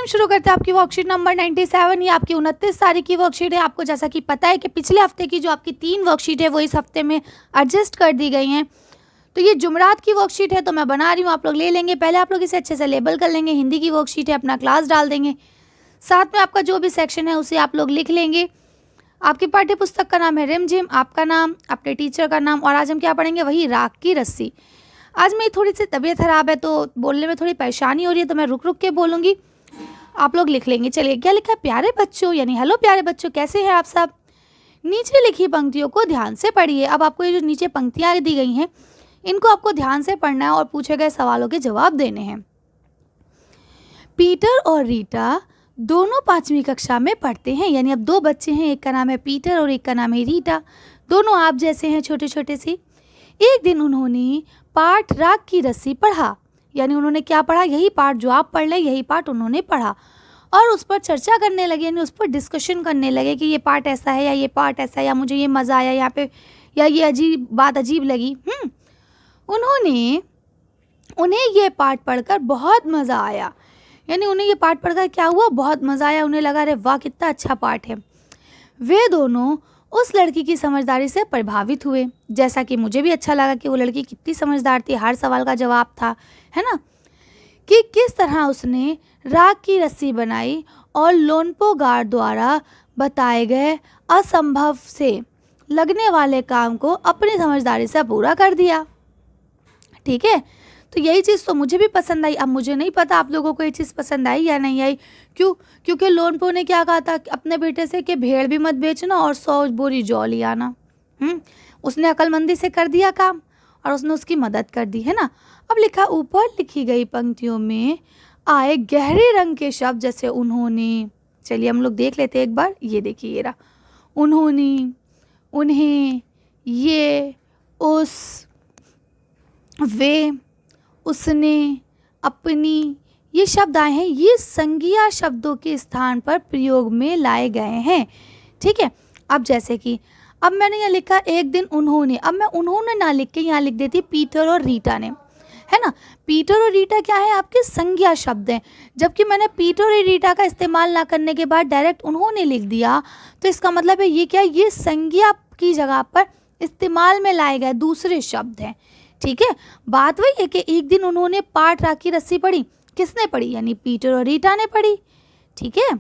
हम शुरू करते हैं आपकी वर्कशीट नंबर 97। ये आपकी 29 तारीख की वर्कशीट है। आपको जैसा कि पता है कि पिछले हफ्ते की जो आपकी 3 वर्कशीट है वो इस हफ्ते में एडजस्ट कर दी गई हैं। तो ये जुमरात की वर्कशीट है तो मैं बना रही हूँ, आप लोग ले लेंगे। पहले आप लोग इसे अच्छे से लेबल कर लेंगे। हिंदी की वर्कशीट है, अपना क्लास डाल देंगे। साथ में आपका जो भी सेक्शन है उसे आप लोग लिख लेंगे। आपकी पाठ्य पुस्तक का नाम है रिमझिम, आपका नाम, अपने टीचर का नाम, और आज हम क्या पढ़ेंगे, वही राख की रस्सी। आज मेरी थोड़ी सी तबीयत खराब है तो बोलने में थोड़ी परेशानी हो रही है, तो मैं रुक रुक के बोलूँगी, आप लोग लिख लेंगे। चलिए, क्या लिखा है, प्यारे बच्चों, यानी हेलो प्यारे बच्चों, कैसे हैं आप सब। नीचे लिखी पंक्तियों को ध्यान से पढ़िए। अब आपको ये जो नीचे पंक्तियाँ दी गई हैं इनको आपको ध्यान से पढ़ना है और पूछे गए सवालों के जवाब देने हैं। पीटर और रीटा दोनों 5वीं कक्षा में पढ़ते हैं, यानी अब 2 बच्चे हैं, एक का नाम है पीटर और एक का नाम है रीटा। दोनों आप जैसे हैं, छोटे छोटे से। एक दिन उन्होंने पाठ राख की रस्सी पढ़ा, यानी उन्होंने क्या पढ़ा, यही पाठ जो आप पढ़ लें यही पाठ उन्होंने पढ़ा और उस पर चर्चा करने लगे, यानी उस पर डिस्कशन करने लगे कि ये पाठ ऐसा है या ये पाठ ऐसा है, या मुझे ये मज़ा आया यहाँ पे, या ये अजीब बात अजीब लगी। उन्हें ये पाठ पढ़कर बहुत मज़ा आया, यानी उन्हें ये पाठ पढ़कर क्या हुआ, बहुत मज़ा आया। उन्हें लगा, अरे वाह कितना अच्छा पाठ है। वे दोनों उस लड़की की समझदारी से प्रभावित हुए, जैसा कि मुझे भी अच्छा लगा कि वो लड़की कितनी समझदार थी, हर सवाल का जवाब था, है ना, कि किस तरह उसने राख की रस्सी बनाई और लोनपोगार द्वारा बताए गए असंभव से लगने वाले काम को अपनी समझदारी से पूरा कर दिया। ठीक है, तो यही चीज़ तो मुझे भी पसंद आई। अब मुझे नहीं पता आप लोगों को ये चीज़ पसंद आई या नहीं आई। क्यों? क्योंकि लोनपो ने क्या कहा था अपने बेटे से कि भेड़ भी मत बेचना और 100 बोरी जौ ले आना। उसने अक्लमंदी से कर दिया काम और उसने उसकी मदद कर दी, है ना। अब लिखा, ऊपर लिखी गई पंक्तियों में आए गहरे रंग के शब्द जैसे उन्होंने। चलिए हम लोग देख लेते हैं एक बार। ये देखिए, ये रहा, उन्होंने, उन्हें, ये, उस, वे, उसने, अपनी, ये शब्द आए हैं, ये संज्ञा शब्दों के स्थान पर प्रयोग में लाए गए हैं। ठीक है, अब जैसे कि अब मैंने यहाँ लिखा एक दिन उन्होंने, अब मैं उन्होंने ना लिख के यहाँ लिख देती पीटर और रीटा ने, है ना। पीटर और रीटा क्या है, आपके संज्ञा शब्द हैं, जबकि मैंने पीटर और रीटा का इस्तेमाल ना करने के बाद डायरेक्ट उन्होंने लिख दिया, तो इसका मतलब है ये क्या, ये संज्ञा की जगह पर इस्तेमाल में लाए गए दूसरे शब्द हैं। ठीक है, बात वही है कि एक दिन उन्होंने पाठ राख की रस्सी पढ़ी, किसने पढ़ी, यानी पीटर और रीटा ने पढ़ी। ठीक है,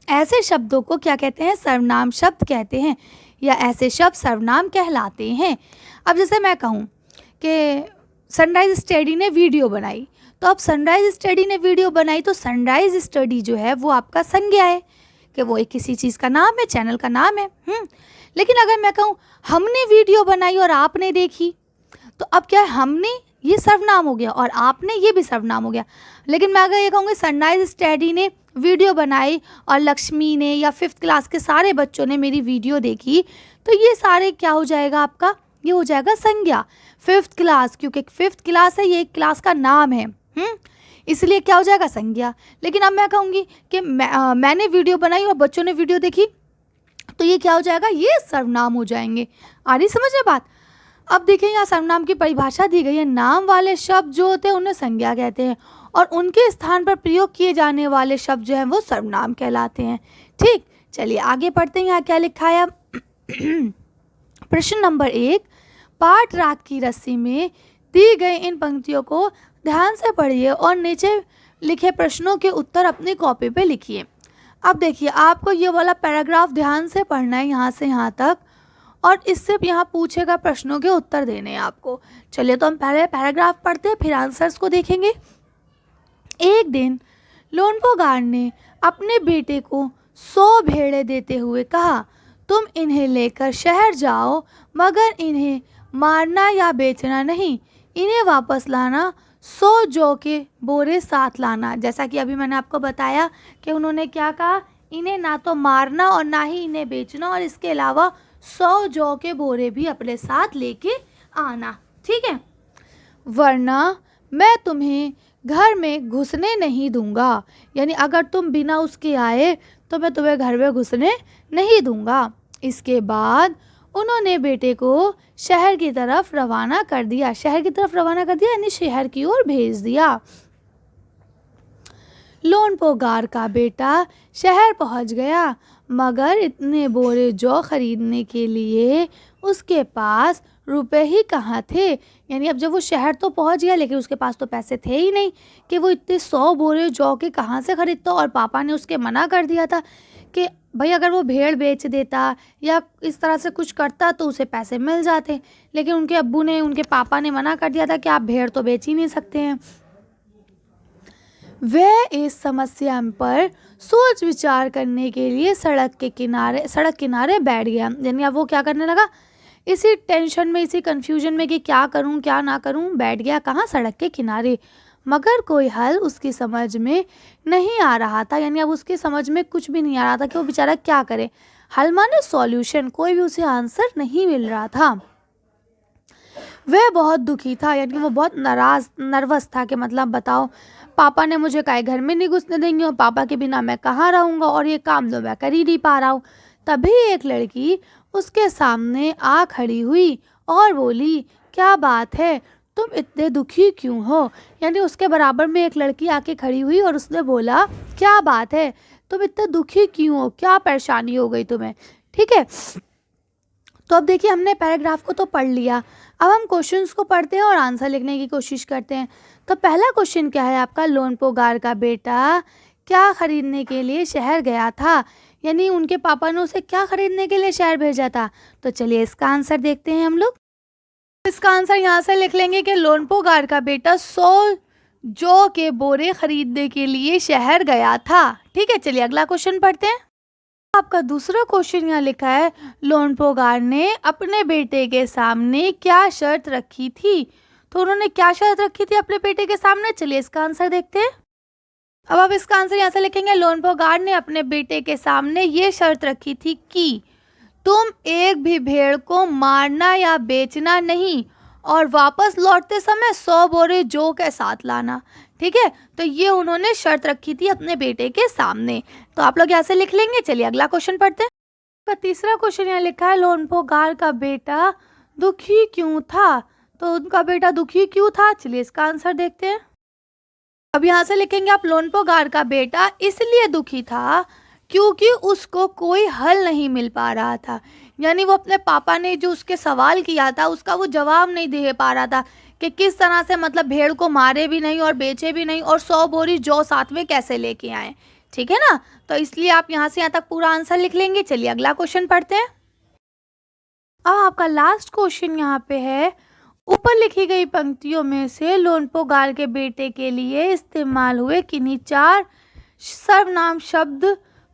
ऐसे शब्दों को क्या कहते हैं, सर्वनाम शब्द कहते हैं, या ऐसे शब्द सर्वनाम कहलाते हैं। अब जैसे मैं कहूँ कि सनराइज स्टडी ने वीडियो बनाई, तो अब सनराइज स्टडी ने वीडियो बनाई, तो सनराइज स्टडी जो है वो आपका संज्ञा है कि वो एक किसी चीज़ का नाम है, चैनल का नाम है। लेकिन अगर मैं कहूँ हमने वीडियो बनाई और आपने देखी, तो अब क्या है, हमने ये सर्वनाम हो गया और आपने ये भी सर्वनाम हो गया। लेकिन मैं अगर ये कहूँगी सनराइज स्टडी ने वीडियो बनाई और लक्ष्मी ने या 5th क्लास के सारे बच्चों ने मेरी वीडियो देखी, तो ये सारे क्या हो जाएगा आपका, ये हो जाएगा संज्ञा। 5th क्लास, क्योंकि 5th क्लास है, ये एक क्लास का नाम है, इसलिए क्या हो जाएगा, संज्ञा। लेकिन अब मैं कहूँगी कि मैंने वीडियो बनाई और बच्चों ने वीडियो देखी, तो ये क्या हो जाएगा, ये सर्वनाम हो जाएंगे। आ रही समझ में बात। अब देखिए, यहाँ सर्वनाम की परिभाषा दी गई है। नाम वाले शब्द जो होते हैं उन्हें संज्ञा कहते हैं और उनके स्थान पर प्रयोग किए जाने वाले शब्द जो हैं वो सर्वनाम कहलाते हैं। ठीक, चलिए आगे पढ़ते हैं। यहाँ क्या लिखा है। प्रश्न नंबर 1, पाठ राख की रस्सी में दी गई इन पंक्तियों को ध्यान से पढ़िए और नीचे लिखे प्रश्नों के उत्तर अपनी कॉपी पे लिखिए। अब देखिए, आपको ये वाला पैराग्राफ ध्यान से पढ़ना है यहाँ से यहाँ तक, और इससे यहाँ पूछेगा प्रश्नों के उत्तर देने हैं आपको। चलिए, तो हम पहले पैराग्राफ पढ़ते हैं, फिर आंसर्स को देखेंगे। एक दिन लोनपोगार ने अपने बेटे को 100 भेड़ें देते हुए कहा, तुम इन्हें लेकर शहर जाओ, मगर इन्हें मारना या बेचना नहीं, इन्हें वापस लाना, 100 जौ के बोरे साथ लाना। जैसा कि अभी मैंने आपको बताया कि उन्होंने क्या कहा, इन्हें ना तो मारना और ना ही इन्हें बेचना, और इसके अलावा 100 जौ के बोरे भी अपने साथ लेके आना। ठीक है, वरना मैं तुम्हें घर में घुसने नहीं दूंगा, यानी अगर तुम बिना उसके आए तो मैं तुम्हें घर में घुसने नहीं दूंगा। इसके बाद उन्होंने बेटे को शहर की तरफ रवाना कर दिया, शहर की तरफ रवाना कर दिया यानी शहर की ओर भेज दिया। लोनपोगार का बेटा शहर पहुंच गया, मगर इतने बोरे जौ खरीदने के लिए उसके पास रुपए ही कहाँ थे। यानी अब जब वो शहर तो पहुंच गया, लेकिन उसके पास तो पैसे थे ही नहीं कि वो इतने 100 बोरे जौ के कहाँ से खरीदता। और पापा ने उसके मना कर दिया था कि भाई अगर वो भेड़ बेच देता या इस तरह से कुछ करता तो उसे पैसे मिल जाते, लेकिन उनके पापा ने मना कर दिया था कि आप भेड़ तो बेच ही नहीं सकते हैं। वह इस समस्या पर सोच विचार करने के लिए सड़क किनारे बैठ गया। यानी अब वो क्या करने लगा, इसी टेंशन में, इसी कंफ्यूजन में कि क्या करूं क्या ना करूं, बैठ गया कहाँ, सड़क के किनारे। मगर कोई हल उसकी समझ में नहीं आ रहा था। यानी अब उसकी समझ में कुछ भी नहीं आ रहा था कि वो बेचारा क्या करे। हल माने सॉल्यूशन, कोई भी उसे आंसर नहीं मिल रहा था। वह बहुत दुखी था, यानी वो बहुत नर्वस था कि मतलब बताओ, पापा ने मुझे काहे घर में नहीं घुसने देंगे और पापा के बिना मैं कहाँ रहूँगा, और ये काम तो मैं कर ही नहीं पा रहा हूँ। तभी एक लड़की उसके सामने आ खड़ी हुई और बोली, क्या बात है, तुम इतने दुखी क्यों हो। यानी उसके बराबर में एक लड़की आके खड़ी हुई और उसने बोला, क्या बात है, तुम इतने दुखी क्यों हो, क्या परेशानी हो गई तुम्हें। ठीक है, तो अब देखिए हमने पैराग्राफ को तो पढ़ लिया, अब हम क्वेश्चंस को पढ़ते हैं और आंसर लिखने की कोशिश करते हैं। तो पहला क्वेश्चन क्या है आपका, लोनपोगार का बेटा क्या खरीदने के लिए शहर गया था। यानी उनके पापा ने उसे क्या खरीदने के लिए शहर भेजा था। तो चलिए इसका आंसर देखते हैं हम लोग। इसका आंसर यहाँ से लिख लेंगे कि लोनपोगार का बेटा 100 जौ के बोरे खरीदने के लिए शहर गया था। ठीक है, चलिए अगला क्वेश्चन पढ़ते हैं। आपका दूसरा क्वेश्चन यहाँ लिखा है, लोनपोगार ने अपने बेटे के सामने क्या शर्त रखी थी। तो उन्होंने क्या शर्त रखी थी अपने बेटे के सामने, चलिए इसका आंसर देखते हैं। अब आप इसका आंसर यहाँ से लिखेंगे, लोनपोगार ने अपने बेटे के सामने ये शर्त रखी थी कि तुम एक भी भेड़ को मारना या बेचना नहीं, और वापस लौटते समय 100 बोरे जौ के साथ लाना। ठीक है, तो ये उन्होंने शर्त रखी थी अपने बेटे के सामने। तो आप लोग यहाँ से लिख लेंगे। चलिए अगला क्वेश्चन पढ़ते हैं। का तीसरा क्वेश्चन यहाँ लिखा है, लोनपोगार का बेटा दुखी क्यों था। तो उनका बेटा दुखी क्यों था, चलिए इसका आंसर देखते हैं। अब यहाँ से लिखेंगे आप, लोनपोगार का बेटा इसलिए दुखी था क्योंकि उसको कोई हल नहीं मिल पा रहा था। यानी वो अपने पापा ने जो उसके सवाल किया था उसका वो जवाब नहीं दे पा रहा था कि किस तरह से मतलब भेड़ को मारे भी नहीं और बेचे भी नहीं और 100 बोरी जौ साथ में कैसे लेके आए। ठीक है ना, तो इसलिए आप यहाँ से यहाँ तक पूरा आंसर लिख लेंगे। चलिए अगला क्वेश्चन पढ़ते हैं। अब आपका लास्ट क्वेश्चन यहाँ पे है, ऊपर लिखी गई पंक्तियों में से लोनपोगार के बेटे के लिए इस्तेमाल हुए किन्हीं 4 सर्वनाम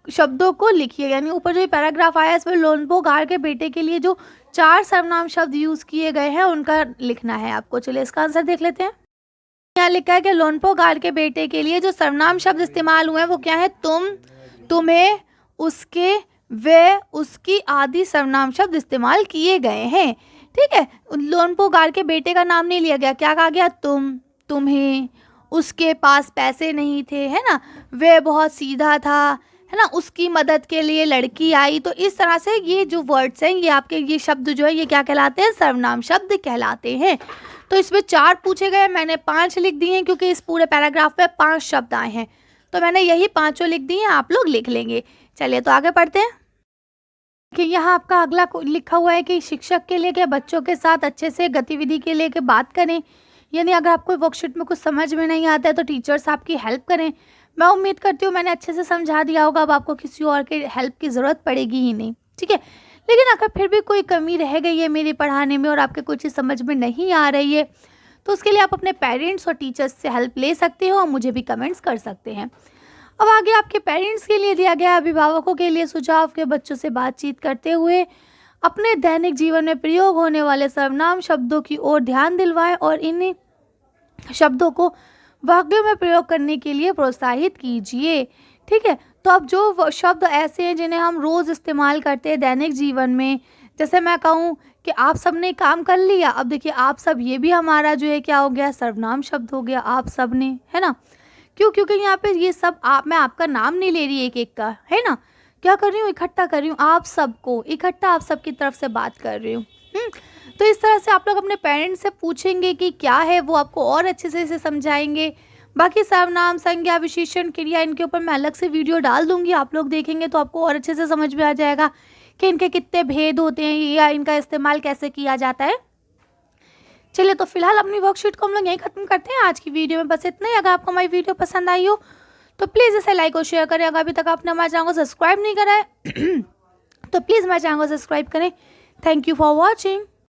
शब्दों को लिखिए। यानी ऊपर जो पैराग्राफ आया है इसमें लोनपोगार के बेटे के लिए जो 4 सर्वनाम शब्द यूज किए गए हैं उनका लिखना है आपको। चलिए इसका आंसर देख लेते हैं। यहाँ लिखा है कि लोनपोगार के बेटे के लिए जो सर्वनाम शब्द इस्तेमाल हुए हैं वो क्या है, तुम, तुम्हें, उसके, वे, उसकी आदि सर्वनाम शब्द इस्तेमाल किए गए हैं। ठीक है, लोनपोगार के बेटे का नाम नहीं लिया गया, क्या कहा गया, तुम, तुम्हें, उसके पास पैसे नहीं थे, है ना, वे बहुत सीधा था, है ना, उसकी मदद के लिए लड़की आई। तो इस तरह से ये जो वर्ड्स हैं, ये आपके ये शब्द जो है ये क्या कहलाते हैं, सर्वनाम शब्द कहलाते हैं। तो इसमें 4 पूछे गए, मैंने 5 लिख दिए हैं क्योंकि इस पूरे पैराग्राफ में 5 शब्द आए हैं, तो मैंने यही 5 लिख दिए हैं, आप लोग लिख लेंगे। चलिए तो आगे पढ़ते हैं कि यहाँ आपका अगला लिखा हुआ है कि शिक्षक के लिए कि बच्चों के साथ अच्छे से गतिविधि के लिए कि बात करें। यानी अगर आपको वर्कशीट में कुछ समझ में नहीं आता है तो टीचर्स आपकी हेल्प करें। मैं उम्मीद करती हूँ मैंने अच्छे से समझा दिया होगा, अब आपको किसी और के हेल्प की ज़रूरत पड़ेगी ही नहीं। ठीक है, लेकिन अगर फिर भी कोई कमी रह गई है मेरे पढ़ाने में और आपके कुछ चीज़ समझ में नहीं आ रही है तो उसके लिए आप अपने पेरेंट्स और टीचर्स से हेल्प ले सकते हो और मुझे भी कमेंट्स कर सकते हैं। अब आगे आपके पेरेंट्स के लिए दिया गया अभिभावकों के लिए सुझाव के बच्चों से बातचीत करते हुए अपने दैनिक जीवन में प्रयोग होने वाले सर्वनाम शब्दों की ओर ध्यान दिलवाएं और इन शब्दों को वाक्यों में प्रयोग करने के लिए प्रोत्साहित कीजिए। ठीक है, तो अब जो शब्द ऐसे हैं जिन्हें हम रोज़ इस्तेमाल करते हैं दैनिक जीवन में, जैसे मैं कहूँ कि आप सब ने काम कर लिया, अब देखिए आप सब ये भी हमारा जो है क्या हो गया, सर्वनाम शब्द हो गया, आप सब ने, है ना। क्यों, क्योंकि यहाँ पे ये सब मैं आपका नाम नहीं ले रही एक एक का, है ना, क्या कर रही हूँ, इकट्ठा कर रही हूँ, आप सबको इकट्ठा आप सबकी तरफ से बात कर रही हूँ। तो इस तरह से आप लोग अपने पेरेंट्स से पूछेंगे कि क्या है, वो आपको और अच्छे से इसे समझाएंगे। बाकी सर्वनाम, संज्ञा, विशेषण, क्रिया, इनके ऊपर मैं अलग से वीडियो डाल दूंगी, आप लोग देखेंगे तो आपको और अच्छे से समझ में आ जाएगा कि इनके कितने भेद होते हैं या इनका इस्तेमाल कैसे किया जाता है। चलिए तो फिलहाल अपनी वर्कशीट को हम लोग यहीं खत्म करते हैं। आज की वीडियो में बस इतना ही। अगर आपको हमारी वीडियो पसंद आई हो तो प्लीज़ इसे लाइक और शेयर करें। अगर अभी तक आपने हमारे चैनल को सब्सक्राइब नहीं करा है तो प्लीज़ हमारे चैनल को सब्सक्राइब करें। Thank you for watching.